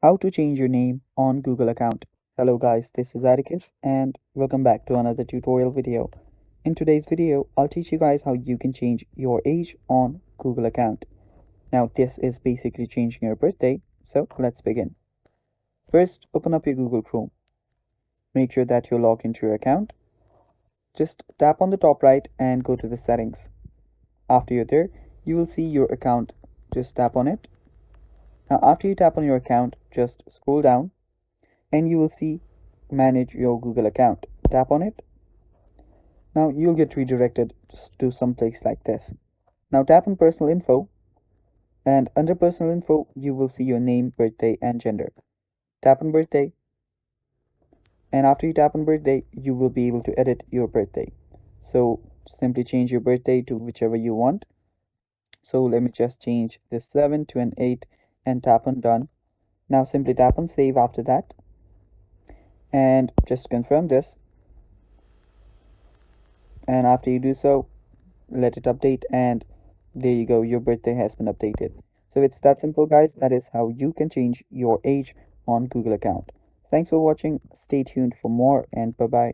How to change your name on Google account. Hello guys, this is Atticus and welcome back to another tutorial video. In today's video, I'll teach you guys how you can change your age on Google account. Now this is basically changing your birthday, so let's begin. First, open up your Google Chrome. Make sure that you're logged into your account. Just tap on the top right and go to the settings. After you're there, you will see your account. Just tap on it. Now after you tap on your account, just scroll down and you will see manage your Google account. Tap on it. Now you'll get redirected to some place like this. Now tap on personal info, and under personal info you will see your name, birthday and gender. Tap on birthday, and after you tap on birthday you will be able to edit your birthday. So simply change your birthday to whichever you want. So let me just change this 7 to an 8 and tap on done. Now simply tap on save after that, and just confirm this, and after you do so, let it update, and there you go, your birthday has been updated. So it's that simple guys. That is how you can change your age on Google account. Thanks for watching. Stay tuned for more, and bye bye.